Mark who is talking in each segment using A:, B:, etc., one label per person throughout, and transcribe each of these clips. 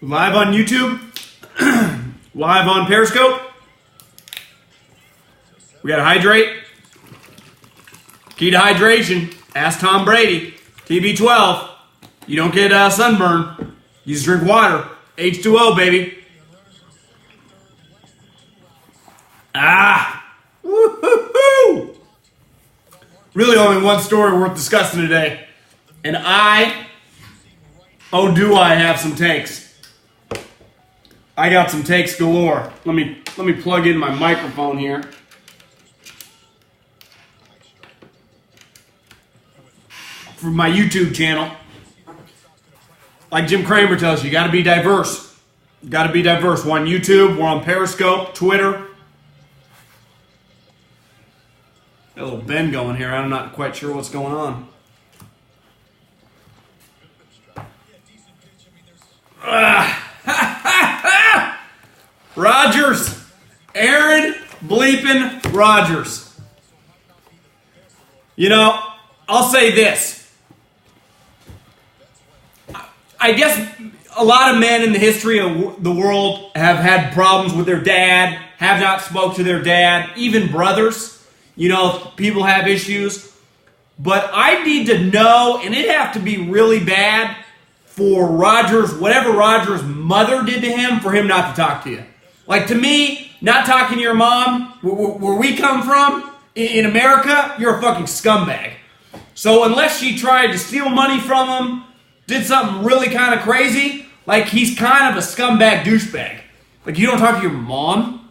A: Live on YouTube. Live on Periscope. We gotta hydrate. Key to hydration. Ask Tom Brady. TB12. You don't get sunburn. You just drink water. H2O, baby. Woo-hoo-hoo! Really only one story worth discussing today. And do I have some takes. I got some takes galore. Let me plug in my microphone here. For my YouTube channel. Like Jim Cramer tells you gotta be diverse. You gotta be diverse. We're on YouTube, we're on Periscope, Twitter. Got a little bend going here. I'm not quite sure what's going on. Rodgers. Aaron bleeping Rodgers. You know, I'll say this. I guess a lot of men in the history of the world have had problems with their dad, have not spoke to their dad, even brothers. You know, people have issues. But I need to know, and it'd have to be really bad for Rodgers, whatever Rodgers' mother did to him, for him not to talk to you. Like, to me, not talking to your mom, where we come from, in America, you're a fucking scumbag. So unless she tried to steal money from him, did something really kind of crazy, like, he's kind of a scumbag douchebag. Like, you don't talk to your mom?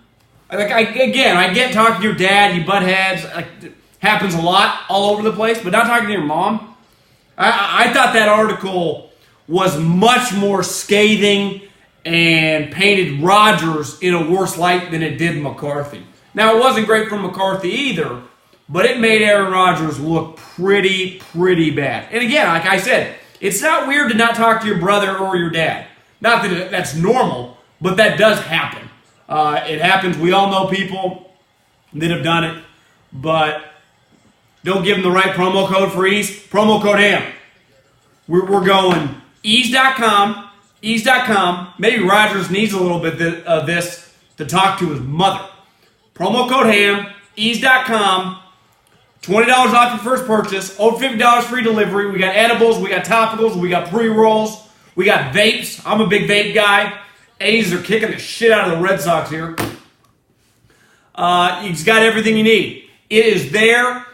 A: Like, I get talking to your dad, you butt heads, like, it happens a lot all over the place, but not talking to your mom? I thought that article was much more scathing and painted Rodgers in a worse light than it did McCarthy. Now, it wasn't great for McCarthy either, but it made Aaron Rodgers look pretty bad. And again, like I said, it's not weird to not talk to your brother or your dad. Not that that's normal, but that does happen. It happens. We all know people that have done it, but don't give them the right promo code for ease. Promo code HAM. We're going ease.com, ease.com. Maybe Rodgers needs a little bit of this to talk to his mother. Promo code HAM, ease.com. $20 off your first purchase. Over $50 free delivery. We got edibles. We got topicals. We got pre-rolls. We got vapes. I'm a big vape guy. A's are kicking the shit out of the Red Sox here. It's got everything you need. It is there,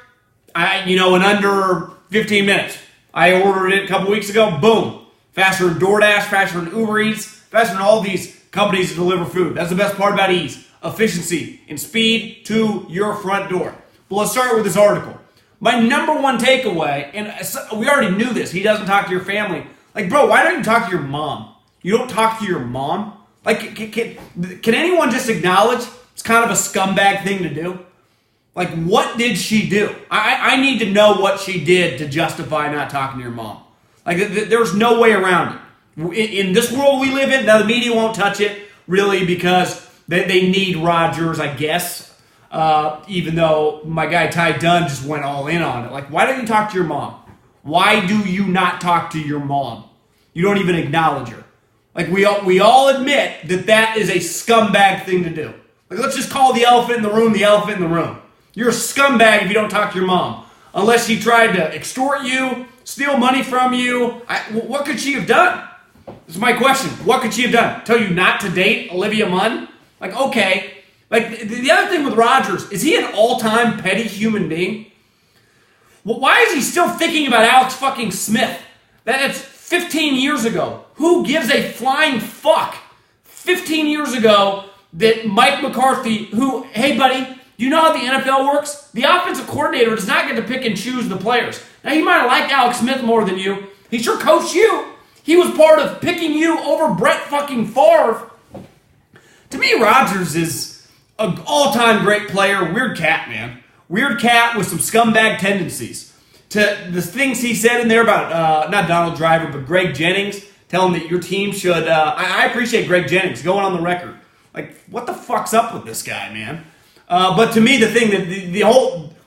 A: in under 15 minutes. I ordered it a couple weeks ago. Boom. Faster than DoorDash, faster than Uber Eats, faster than all these companies that deliver food. That's the best part about Ease. Efficiency and speed to your front door. But let's start with this article. My number one takeaway, and we already knew this, he doesn't talk to your family. Like, bro, why don't you talk to your mom? You don't talk to your mom? Like, can anyone just acknowledge it's kind of a scumbag thing to do? Like, what did she do? I need to know what she did to justify not talking to your mom. Like, there's no way around it. In this world we live in, now the media won't touch it, really, because they need Rodgers, I guess. Even though my guy Ty Dunn just went all in on it. Like, why don't you talk to your mom? Why do you not talk to your mom? You don't even acknowledge her. Like, we all admit that is a scumbag thing to do. Like, let's just call the elephant in the room the elephant in the room. You're a scumbag if you don't talk to your mom. Unless she tried to extort you, steal money from you. What could she have done? This is my question. What could she have done? Tell you not to date Olivia Munn? Like, okay. Like, the other thing with Rodgers, is he an all-time petty human being? Well, why is he still thinking about Alex fucking Smith? That's 15 years ago. Who gives a flying fuck? 15 years ago that Mike McCarthy, hey buddy, do you know how the NFL works? The offensive coordinator does not get to pick and choose the players. Now, he might have liked Alex Smith more than you. He sure coached you. He was part of picking you over Brett fucking Favre. To me, Rodgers is an all-time great player. Weird cat, man. Weird cat with some scumbag tendencies. To the things he said in there about, not Donald Driver, but Greg Jennings, telling that your team should, I appreciate Greg Jennings going on the record. Like, what the fuck's up with this guy, man? But to me, the thing that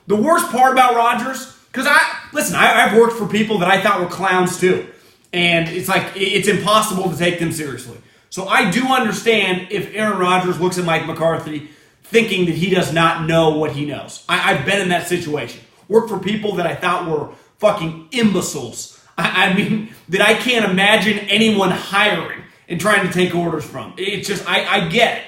A: the worst part about Rodgers, because I've worked for people that I thought were clowns too. And it's like, it's impossible to take them seriously. So I do understand if Aaron Rodgers looks at Mike McCarthy thinking that he does not know what he knows. I've been in that situation. Worked for people that I thought were fucking imbeciles. I mean, that I can't imagine anyone hiring and trying to take orders from. It's just, I get it.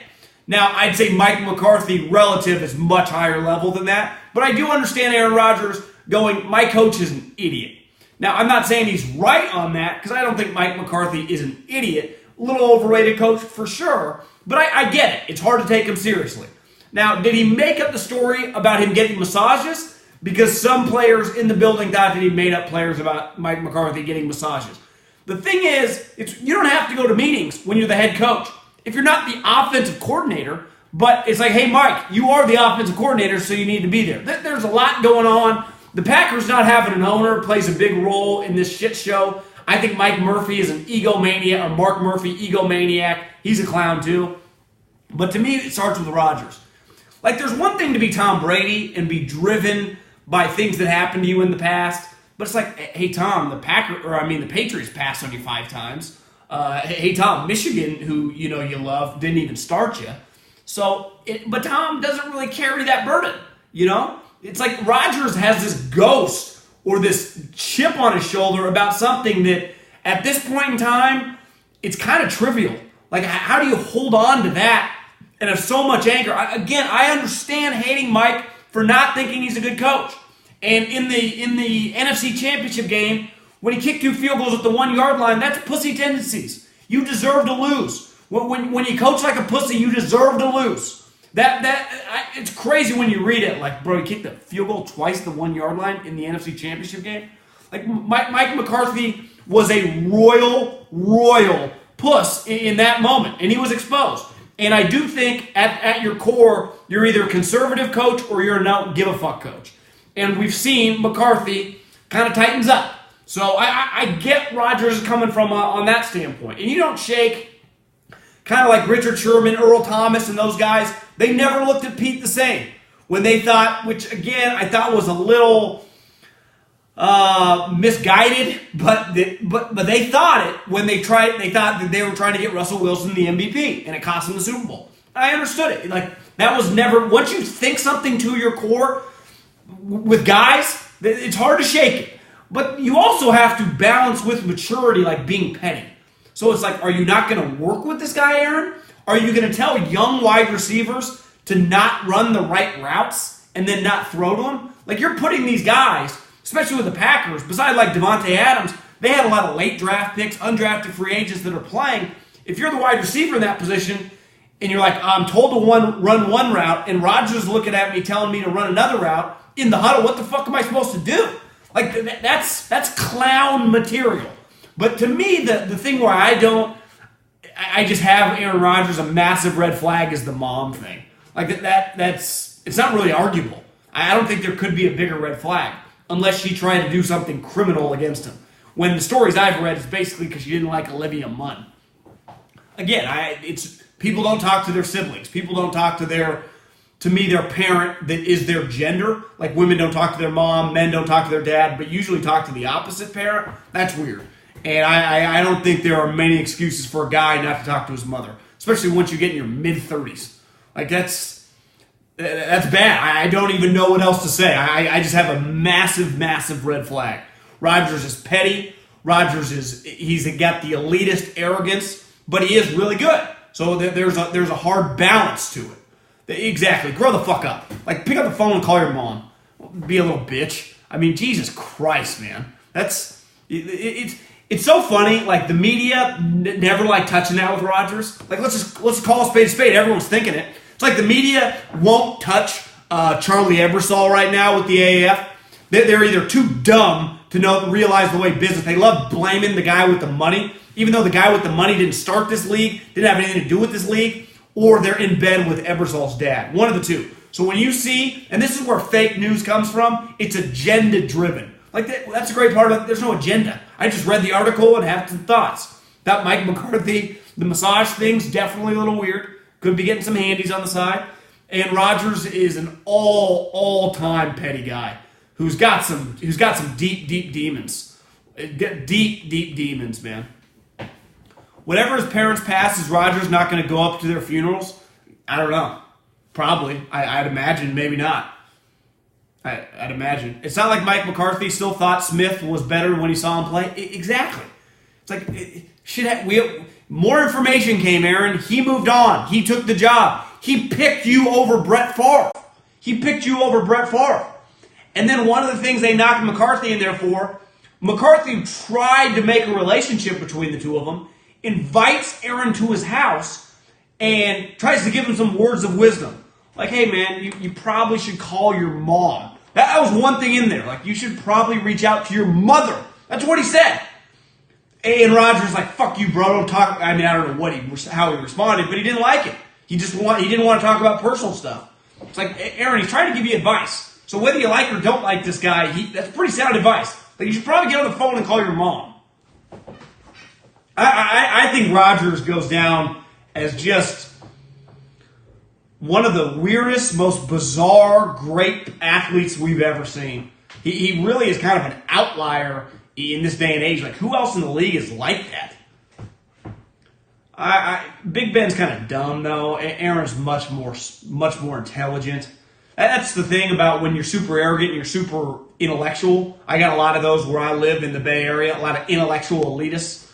A: Now, I'd say Mike McCarthy relative is much higher level than that. But I do understand Aaron Rodgers going, my coach is an idiot. Now, I'm not saying he's right on that, because I don't think Mike McCarthy is an idiot. A little overrated coach for sure, but I get it. It's hard to take him seriously. Now, did he make up the story about him getting massages? Because some players in the building thought that he made up players about Mike McCarthy getting massages. The thing is, you don't have to go to meetings when you're the head coach. If you're not the offensive coordinator, but it's like, hey, Mike, you are the offensive coordinator, so you need to be there. There's a lot going on. The Packers not having an owner plays a big role in this shit show. I think Mike Murphy is an egomaniac, or Mark Murphy, egomaniac. He's a clown too. But to me, it starts with Rodgers. Like, there's one thing to be Tom Brady and be driven by things that happened to you in the past. But it's like, hey, Tom, the Patriots passed on you 5 times. Hey, Tom, Michigan, who you love, didn't even start you. But Tom doesn't really carry that burden, It's like Rodgers has this ghost or this chip on his shoulder about something that, at this point in time, it's kind of trivial. Like, how do you hold on to that and have so much anger? I understand hating Mike for not thinking he's a good coach. And in the NFC Championship game, when he kicked 2 field goals at the 1-yard line, that's pussy tendencies. You deserve to lose. When you coach like a pussy, you deserve to lose. It's crazy when you read it. Like, bro, he kicked the field goal twice at the 1-yard line in the NFC Championship game. Like, Mike McCarthy was a royal puss in that moment, and he was exposed. And I do think at your core, you're either a conservative coach or you're a no give a fuck coach. And we've seen McCarthy kind of tightens up. So I get Rodgers coming from on that standpoint. And you don't shake, kind of like Richard Sherman, Earl Thomas, and those guys. They never looked at Pete the same. When they thought, which again I thought was a little misguided, but they thought it when they thought that they were trying to get Russell Wilson the MVP, and it cost them the Super Bowl. I understood it. Like, that was never, once you think something to your core with guys, it's hard to shake it. But you also have to balance with maturity, like being petty. So it's like, are you not going to work with this guy, Aaron? Are you going to tell young wide receivers to not run the right routes and then not throw to them? Like, you're putting these guys, especially with the Packers, besides like Devontae Adams, they had a lot of late draft picks, undrafted free agents that are playing. If you're the wide receiver in that position and you're like, I'm told to run one route, and Rodgers is looking at me telling me to run another route in the huddle, what the fuck am I supposed to do? Like, that's clown material. But to me, the thing where I just have Aaron Rodgers, a massive red flag is the mom thing. Like, it's not really arguable. I don't think there could be a bigger red flag unless she tried to do something criminal against him. When the stories I've read is basically because she didn't like Olivia Munn. Again, it's people don't talk to their siblings. People don't talk to their parent that is their gender. Like, women don't talk to their mom, men don't talk to their dad, but usually talk to the opposite parent. That's weird. And I don't think there are many excuses for a guy not to talk to his mother, especially once you get in your mid-30s. Like, that's bad. I don't even know what else to say. I just have a massive red flag. Rodgers is petty. He's got the elitist arrogance, but he is really good. So there's a hard balance to it. Exactly. Grow the fuck up. Like, pick up the phone and call your mom. Be a little bitch. I mean, Jesus Christ, man. It's so funny. Like, the media never like touching that with Rodgers. Like, let's call a spade. Everyone's thinking it. It's like the media won't touch Charlie Ebersol right now with the AAF. They're either too dumb to realize the way business. They love blaming the guy with the money, even though the guy with the money didn't start this league, didn't have anything to do with this league, or they're in bed with Ebersol's dad. One of the two. So when you see, and this is where fake news comes from, it's agenda-driven. Like, that's a great part of it. There's no agenda. I just read the article and have some thoughts. That Mike McCarthy, the massage thing's definitely a little weird. Could be getting some handies on the side. And Rodgers is an all-time petty guy who's got some deep demons. Deep, deep demons, man. Whatever his parents passed, is Rodgers not going to go up to their funerals? I don't know. Probably. I'd imagine. Maybe not. I'd imagine. It's not like Mike McCarthy still thought Smith was better when he saw him play. Exactly. It's like, more information came, Aaron. He moved on. He took the job. He picked you over Brett Favre. And then one of the things they knocked McCarthy in there for, McCarthy tried to make a relationship between the two of them, invites Aaron to his house, and tries to give him some words of wisdom. Like, hey, man, you probably should call your mom. That was one thing in there. Like, you should probably reach out to your mother. That's what he said. And Rodgers like, fuck you, bro. Don't talk. I mean, I don't know how he responded, but he didn't like it. He didn't want to talk about personal stuff. It's like, Aaron, he's trying to give you advice. So whether you like or don't like this guy, that's pretty sound advice. Like, you should probably get on the phone and call your mom. I think Rodgers goes down as just one of the weirdest, most bizarre, great athletes we've ever seen. He really is kind of an outlier in this day and age. Like, who else in the league is like that? Big Ben's kind of dumb, though. Aaron's much more intelligent. That's the thing about when you're super arrogant and you're super intellectual. I got a lot of those where I live in the Bay Area, a lot of intellectual elitists.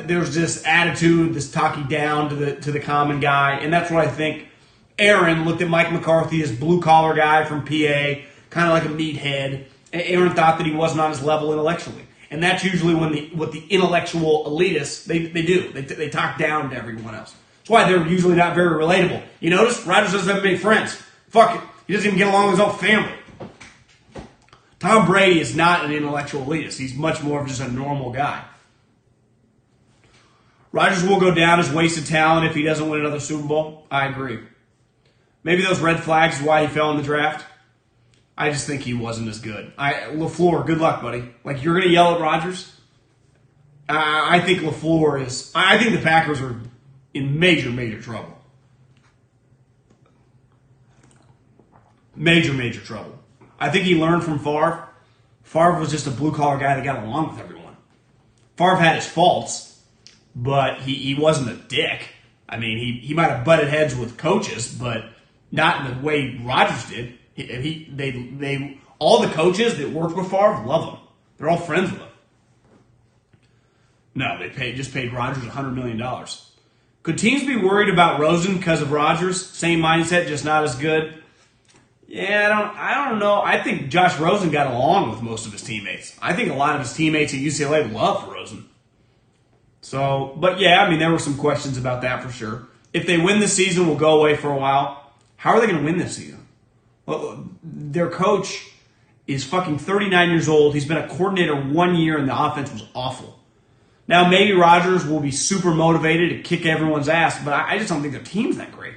A: There's this attitude, this talking down to the common guy, and that's what I think. Aaron looked at Mike McCarthy, this blue-collar guy from PA, kind of like a meathead. Aaron thought that he wasn't on his level intellectually. And that's usually what the intellectual elitists, they do. They talk down to everyone else. That's why they're usually not very relatable. You notice? Rodgers doesn't have many friends. Fuck it. He doesn't even get along with his own family. Tom Brady is not an intellectual elitist. He's much more of just a normal guy. Rodgers will go down as wasted talent if he doesn't win another Super Bowl. I agree. Maybe those red flags is why he fell in the draft. I just think he wasn't as good. LaFleur, good luck, buddy. Like, you're going to yell at Rodgers? I think LaFleur is... I think the Packers are in major, major trouble. Major, major trouble. I think he learned from Favre. Favre was just a blue-collar guy that got along with everyone. Favre had his faults, but he wasn't a dick. I mean, he might have butted heads with coaches, but not in the way Rodgers did. All the coaches that worked with Favre love him. They're all friends with him. No, they just paid Rodgers $100 million. Could teams be worried about Rosen because of Rodgers? Same mindset, just not as good. Yeah, I don't know. I think Josh Rosen got along with most of his teammates. I think a lot of his teammates at UCLA love Rosen. So, but yeah, I mean, there were some questions about that for sure. If they win this season, we'll go away for a while. How are they going to win this season? Well, their coach is fucking 39 years old. He's been a coordinator 1 year, and the offense was awful. Now, maybe Rodgers will be super motivated to kick everyone's ass, but I just don't think their team's that great.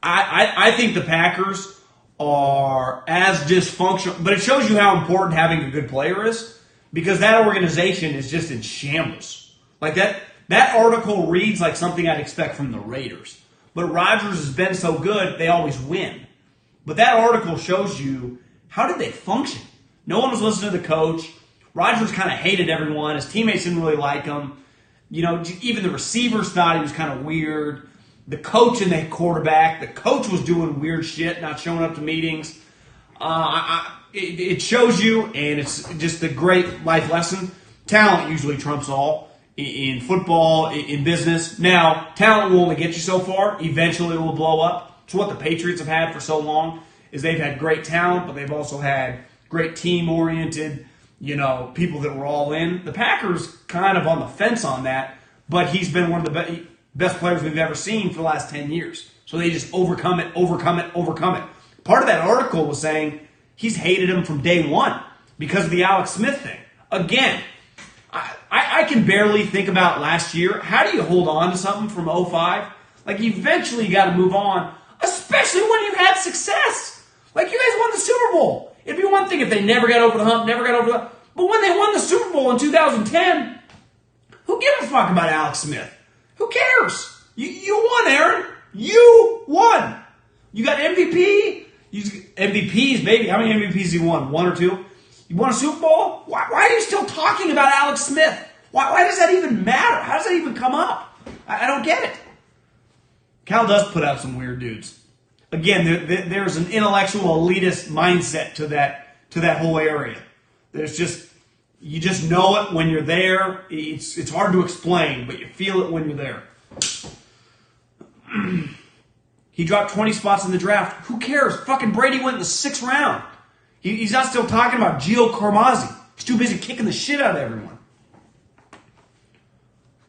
A: I think the Packers are as dysfunctional, but it shows you how important having a good player is, because that organization is just in shambles. Like that article reads like something I'd expect from the Raiders. But Rodgers has been so good, they always win. But that article shows you, how did they function? No one was listening to the coach. Rodgers kind of hated everyone. His teammates didn't really like him. You know, even the receivers thought he was kind of weird. The coach and the quarterback, the coach was doing weird shit, not showing up to meetings. It shows you, and it's just a great life lesson. Talent usually trumps all in football, in business. Now, talent will only get you so far. Eventually it will blow up. It's what the Patriots have had for so long, is they've had great talent, but they've also had great team-oriented, people that were all in. The Packers kind of on the fence on that, but he's been one of the best players we've ever seen for the last 10 years. So they just overcome it. Part of that article was saying he's hated him from day one because of the Alex Smith thing. Again, I can barely think about last year. How do you hold on to something from 2005? Like, eventually you got to move on, especially when you've had success. Like, you guys won the Super Bowl. It'd be one thing if they never got over the hump, but when they won the Super Bowl in 2010, who gives a fuck about Alex Smith? Who cares? You won, Aaron. You won. You got MVP. MVPs, baby. How many MVPs he won? One or two? You won a Super Bowl? Why are you still talking about Alex Smith? Why does that even matter? How does that even come up? I don't get it. Cal does put out some weird dudes. Again, there's an intellectual elitist mindset to that whole area. There's just, you just know it when you're there. It's hard to explain, but you feel it when you're there. He dropped 20 spots in the draft. Who cares? Fucking Brady went in the 6th round. He's not still talking about Gio Carmazzi. He's too busy kicking the shit out of everyone.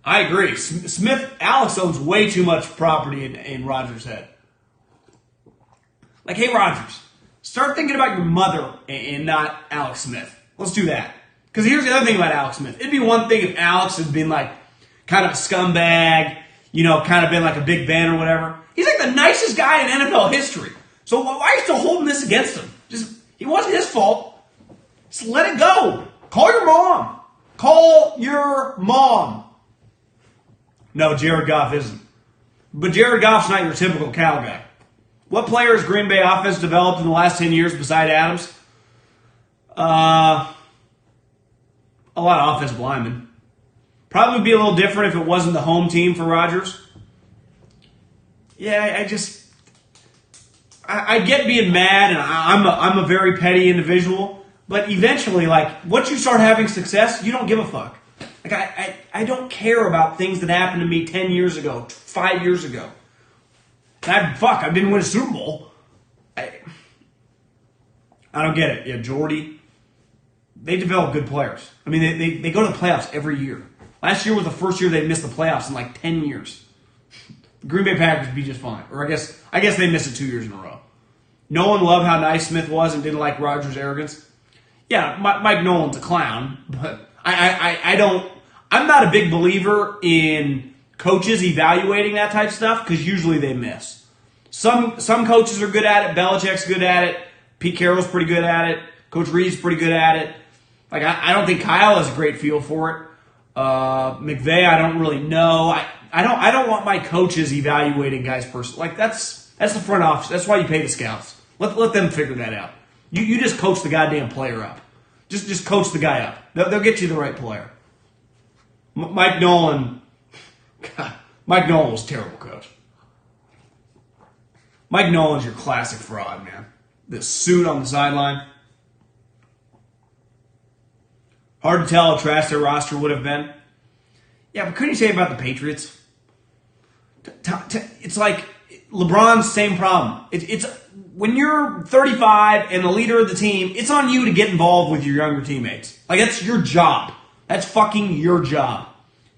A: I agree. Alex owns way too much property in Rodgers' head. Like, hey, Rodgers, start thinking about your mother and not Alex Smith. Let's do that. Because here's the other thing about Alex Smith. It'd be one thing if Alex had been like kind of a scumbag, kind of been like a big Ben or whatever. He's like the nicest guy in NFL history. So why are you still holding this against him? It wasn't his fault. Just let it go. Call your mom. Call your mom. No, Jared Goff isn't. But Jared Goff's not your typical Cal guy. What player has Green Bay offense developed in the last 10 years beside Adams? A lot of offensive linemen. Probably be a little different if it wasn't the home team for Rodgers. Yeah, I get being mad, and I'm a very petty individual. But eventually, like, once you start having success, you don't give a fuck. Like, I don't care about things that happened to me 10 years ago, 5 years ago. I didn't win a Super Bowl. I don't get it. Yeah, Jordy. They develop good players. I mean, they go to the playoffs every year. Last year was the first year they missed the playoffs in like 10 years. Green Bay Packers would be just fine. Or I guess they missed it 2 years in a row. No one loved how nice Smith was and didn't like Rodgers' arrogance. Yeah, Mike Nolan's a clown, but I'm not a big believer in coaches evaluating that type of stuff because usually they miss. Some coaches are good at it. Belichick's good at it. Pete Carroll's pretty good at it. Coach Reed's pretty good at it. Like, I don't think Kyle has a great feel for it. McVay, I don't really know. I don't want my coaches evaluating guys personally. Like, that's the front office. That's why you pay the scouts. Let them figure that out. You just coach the goddamn player up. Just coach the guy up. They'll get you the right player. Mike Nolan was a terrible coach. Mike Nolan's your classic fraud, man. The suit on the sideline. Hard to tell how trash their roster would have been. Yeah, but couldn't you say about the Patriots? It's like LeBron's same problem. It's when you're 35 and the leader of the team, it's on you to get involved with your younger teammates. Like, that's your job. That's fucking your job.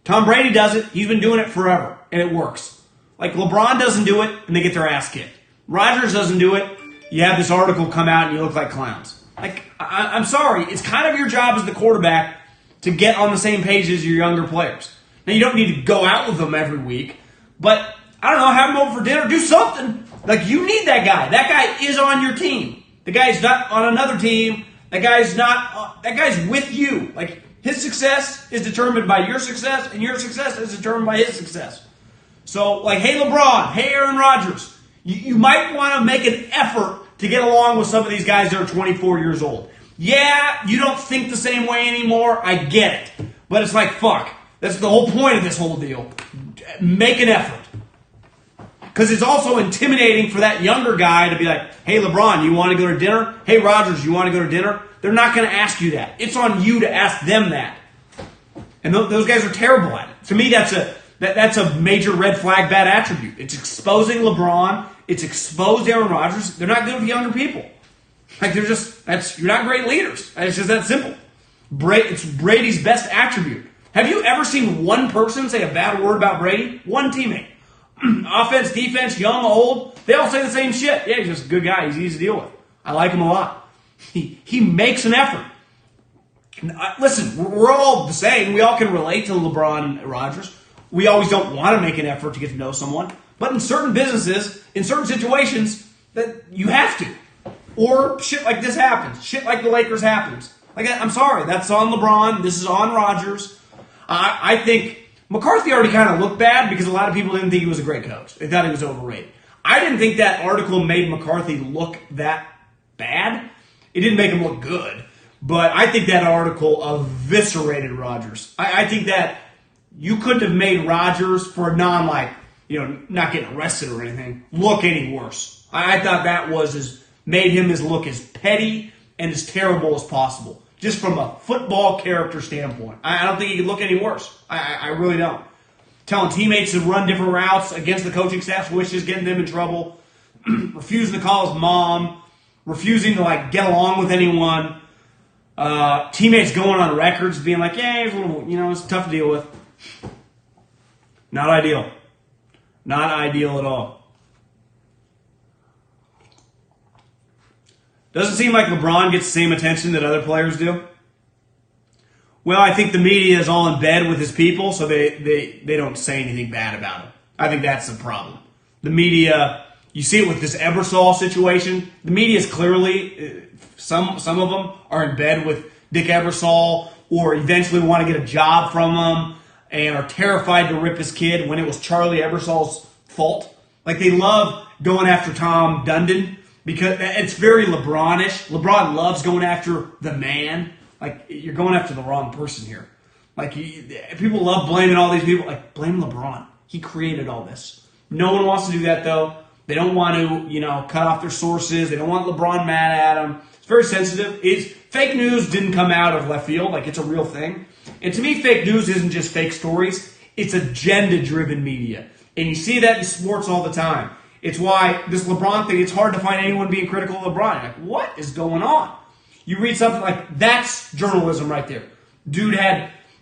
A: Tom Brady does it. He's been doing it forever, and it works. Like, LeBron doesn't do it, and they get their ass kicked. Rodgers doesn't do it. You have this article come out, and you look like clowns. Like, I'm sorry. It's kind of your job as the quarterback to get on the same page as your younger players. Now, you don't need to go out with them every week, but, I don't know, have them over for dinner. Do something. Like, you need that guy. That guy is on your team. The guy's not on another team. That guy's with you. Like, his success is determined by your success, and your success is determined by his success. So, like, hey, LeBron, hey, Aaron Rodgers, you might want to make an effort to get along with some of these guys that are 24 years old. Yeah, you don't think the same way anymore. I get it. But it's like, fuck. That's the whole point of this whole deal. Make an effort. Because it's also intimidating for that younger guy to be like, hey, LeBron, you want to go to dinner? Hey, Rodgers, you want to go to dinner? They're not going to ask you that. It's on you to ask them that. And those guys are terrible at it. To me, that's a major red flag, bad attribute. It's exposing LeBron. It's exposed Aaron Rodgers. They're not good with younger people. Like, you're not great leaders. It's just that simple. It's Brady's best attribute. Have you ever seen one person say a bad word about Brady? One teammate. Offense, defense, young, old, they all say the same shit. Yeah, he's just a good guy. He's easy to deal with. I like him a lot. He makes an effort. Listen, we're all the same. We all can relate to LeBron and Rodgers. We always don't want to make an effort to get to know someone. But in certain businesses, in certain situations, that you have to. Or shit like this happens. Shit like the Lakers happens. Like, I'm sorry, that's on LeBron. This is on Rodgers. I think McCarthy already kind of looked bad because a lot of people didn't think he was a great coach. They thought he was overrated. I didn't think that article made McCarthy look that bad. It didn't make him look good. But I think that article eviscerated Rodgers. I think that you couldn't have made Rodgers, for not getting arrested or anything, look any worse. I thought that made him look as petty and as terrible as possible, just from a football character standpoint. I don't think he could look any worse. I really don't. Telling teammates to run different routes against the coaching staff's wishes, getting them in trouble, refusing to call his mom, refusing to get along with anyone. Teammates going on records being like, yeah, it's tough to deal with. Not ideal. Not ideal at all. Doesn't seem like LeBron gets the same attention that other players do. Well, I think the media is all in bed with his people, so they don't say anything bad about him. I think that's the problem. The media, you see it with this Ebersol situation. The media is clearly, some of them are in bed with Dick Ebersol, or eventually want to get a job from him and are terrified to rip his kid when it was Charlie Ebersol's fault. They love going after Tom Dundon because it's very LeBron-ish. LeBron loves going after the man. You're going after the wrong person here. People love blaming all these people. Blame LeBron. He created all this. No one wants to do that, though. They don't want to, cut off their sources. They don't want LeBron mad at them. It's very sensitive. Fake news didn't come out of left field. It's a real thing. And to me, fake news isn't just fake stories. It's agenda-driven media. And you see that in sports all the time. It's why this LeBron thing, it's hard to find anyone being critical of LeBron. What is going on? You read something that's journalism right there.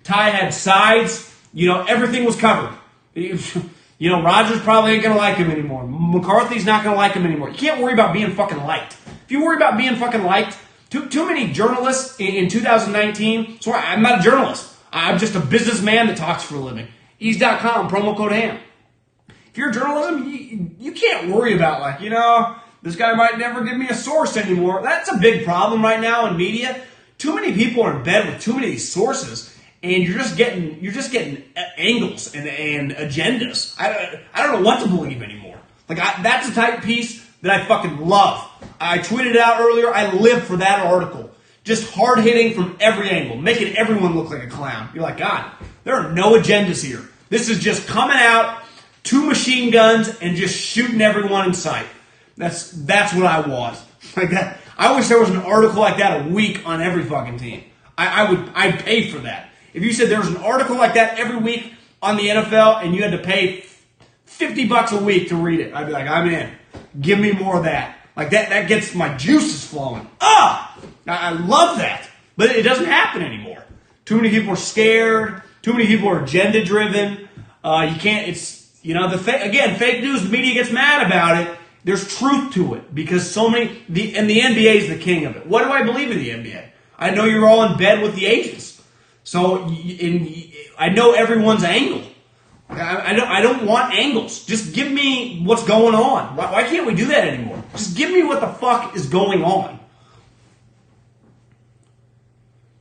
A: Ty had sides. Everything was covered. Rodgers probably ain't going to like him anymore. McCarthy's not going to like him anymore. You can't worry about being fucking liked. If you worry about being fucking liked, too many journalists in 2019. So I'm not a journalist. I'm just a businessman that talks for a living. Ease.com, promo code HAM. If you're journalism, you can't worry about this guy might never give me a source anymore. That's a big problem right now in media. Too many people are in bed with too many of these sources, and you're just getting angles and agendas. I don't know what to believe anymore. That's the type of piece that I fucking love. I tweeted it out earlier. I live for that article. Just hard hitting from every angle, making everyone look like a clown. You're like, God, there are no agendas here. This is just coming out, 2 machine guns, and just shooting everyone in sight. That's what I want. I wish there was an article like that a week on every fucking team. I'd pay for that. If you said there was an article like that every week on the NFL and you had to pay $50 a week to read it, I'd be like, I'm in. Give me more of that. That gets my juices flowing. I love that. But it doesn't happen anymore. Too many people are scared. Too many people are agenda driven. You can't, fake news, the media gets mad about it. There's truth to it because the NBA is the king of it. What do I believe in the NBA? I know you're all in bed with the agents. So I know everyone's angle. I don't want angles. Just give me what's going on. Why can't we do that anymore? Just give me what the fuck is going on.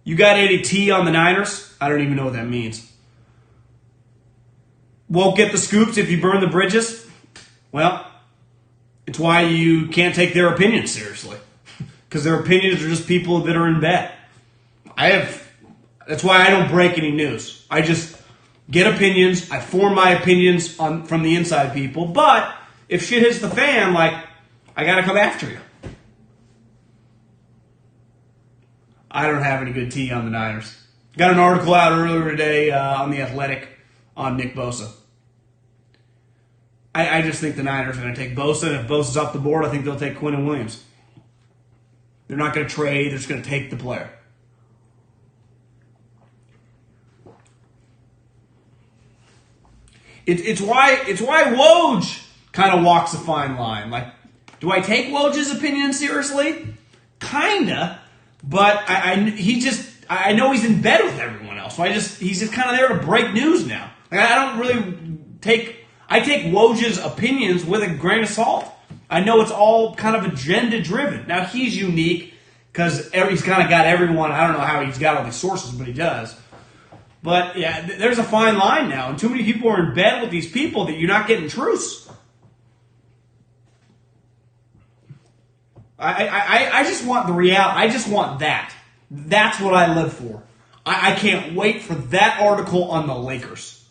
A: You got any tea on the Niners? I don't even know what that means. Won't get the scoops if you burn the bridges? Well, it's why you can't take their opinions seriously. Because their opinions are just people that are in bed. That's why I don't break any news. I just get opinions. I form my opinions from the inside people. But if shit hits the fan, I got to come after you. I don't have any good tea on the Niners. Got an article out earlier today on The Athletic on Nick Bosa. I just think the Niners are going to take Bosa, and if Bosa's off the board, I think they'll take Quinnen Williams. They're not going to trade. They're just going to take the player. It's why Woj kind of walks a fine line. Do I take Woj's opinion seriously? Kinda, but I know he's in bed with everyone else. So he's just kind of there to break news now. I don't really take Woj's opinions with a grain of salt. I know it's all kind of agenda driven. Now he's unique because he's kind of got everyone. I don't know how he's got all these sources, but he does. But yeah, there's a fine line now, and too many people are in bed with these people that you're not getting truths. I just want the reality. I just want that. That's what I live for. I can't wait for that article on the Lakers.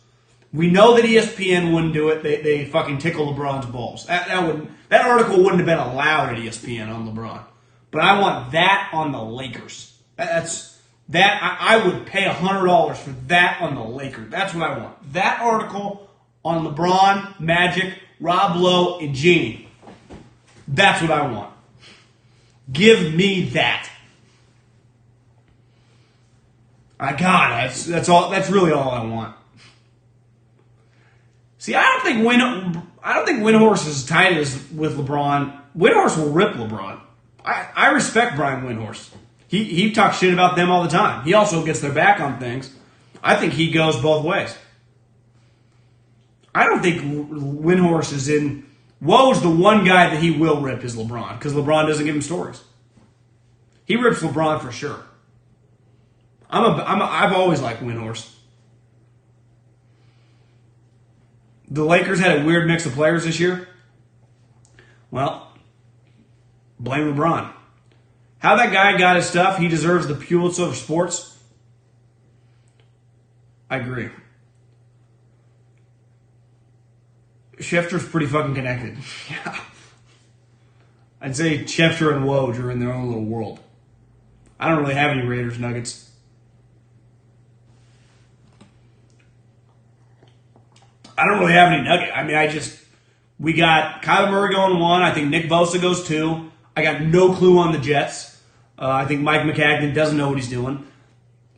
A: We know that ESPN wouldn't do it. They fucking tickle LeBron's balls. That article wouldn't have been allowed at ESPN on LeBron. But I want that on the Lakers. I would pay $100 for that on the Lakers. That's what I want. That article on LeBron, Magic, Rob Lowe, and Genie. That's what I want. Give me that. God, that's really all I want. See, I don't think Windhorse is as tight as with LeBron. Windhorse will rip LeBron. I respect Brian Windhorse. He talks shit about them all the time. He also gets their back on things. I think he goes both ways. I don't think Windhorse is in. Woe's the one guy that he will rip is LeBron because LeBron doesn't give him stories. He rips LeBron for sure. I've always liked Windhorse. The Lakers had a weird mix of players this year. Well, blame LeBron. How that guy got his stuff, he deserves the Pulitzer of sports. I agree. Schefter's pretty fucking connected. Yeah. I'd say Schefter and Woj are in their own little world. I don't really have any Raiders Nuggets. I don't really have any nugget. I mean, we got Kyler Murray going 1. I think Nick Bosa goes 2. I got no clue on the Jets. I think Mike McCagnon doesn't know what he's doing.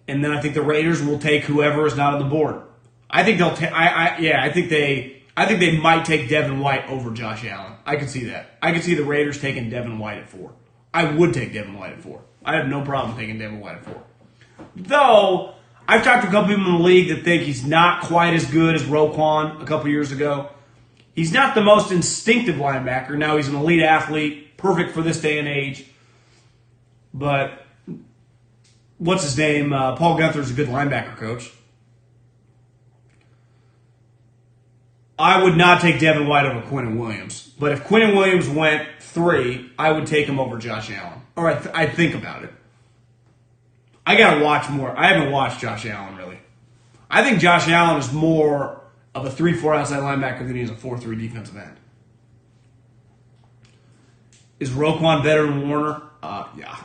A: And then I think the Raiders will take whoever is not on the board. I think they'll take. I think they might take Devin White over Josh Allen. I could see that. I could see the Raiders taking Devin White at 4. I would take Devin White at 4. I have no problem taking Devin White at 4. Though I've talked to a couple people in the league that think he's not quite as good as Roquan a couple years ago. He's not the most instinctive linebacker. Now he's an elite athlete, perfect for this day and age. But what's his name? Paul Guenther's a good linebacker coach. I would not take Devin White over Quinnen Williams. But if Quinnen Williams went 3, I would take him over Josh Allen. Or I'd think about it. I got to watch more. I haven't watched Josh Allen, really. I think Josh Allen is more of a 3-4 outside linebacker than he is a 4-3 defensive end. Is Roquan better than Warner? Yeah.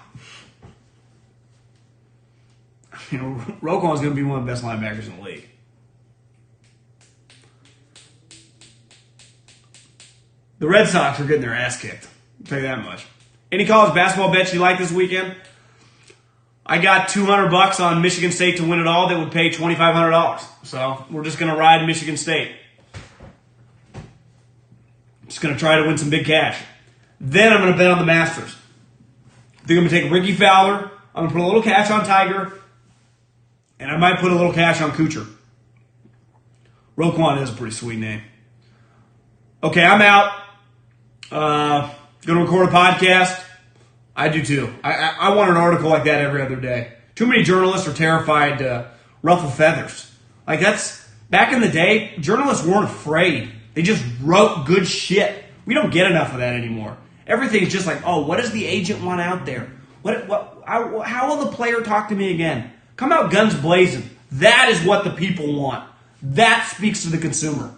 A: Roquan's going to be one of the best linebackers in the league. The Red Sox are getting their ass kicked. I'll tell you that much. Any college basketball bets you like this weekend? I got $200 on Michigan State to win it all. That would pay $2,500. So we're just going to ride Michigan State. Just going to try to win some big cash. Then I'm going to bet on the Masters. I think I'm going to take Ricky Fowler. I'm going to put a little cash on Tiger. And I might put a little cash on Kuchar. Roquan is a pretty sweet name. Okay, I'm out. Going to record a podcast. I do too. I want an article like that every other day. Too many journalists are terrified to ruffle feathers. Like back in the day, journalists weren't afraid. They just wrote good shit. We don't get enough of that anymore. Everything's just like, oh, what does the agent want out there? How will the player talk to me again? Come out guns blazing. That is what the people want. That speaks to the consumer.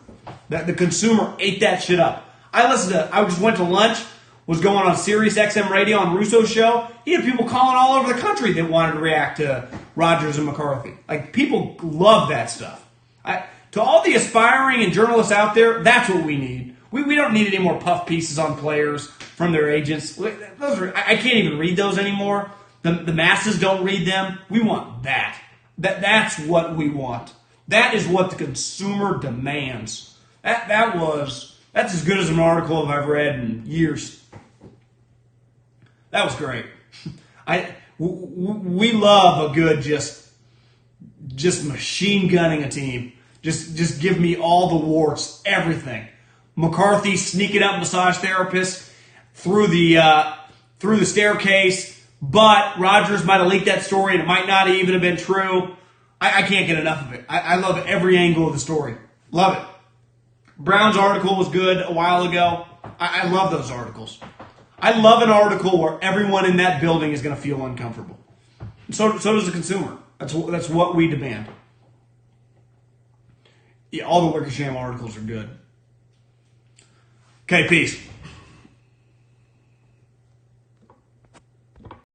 A: That the consumer ate that shit up. I just went to lunch, was going on Sirius XM radio on Russo's show. He had people calling all over the country that wanted to react to Rodgers and McCarthy. Like, people love that stuff. To all the aspiring and journalists out there, that's what we need. We don't need any more puff pieces on players from their agents. I can't even read those anymore. The masses don't read them. We want that. That's what we want. That is what the consumer demands. That's as good as an article I've read in years. That was great. We love a good just machine gunning a team. Just give me all the warts, everything. McCarthy sneaking up massage therapist through the staircase, but Rodgers might have leaked that story and it might not even have been true. I can't get enough of it. I love every angle of the story. Love it. Brown's article was good a while ago. I love those articles. I love an article where everyone in that building is going to feel uncomfortable. So does the consumer. That's what we demand. Yeah, all the Wickersham articles are good. Okay, peace.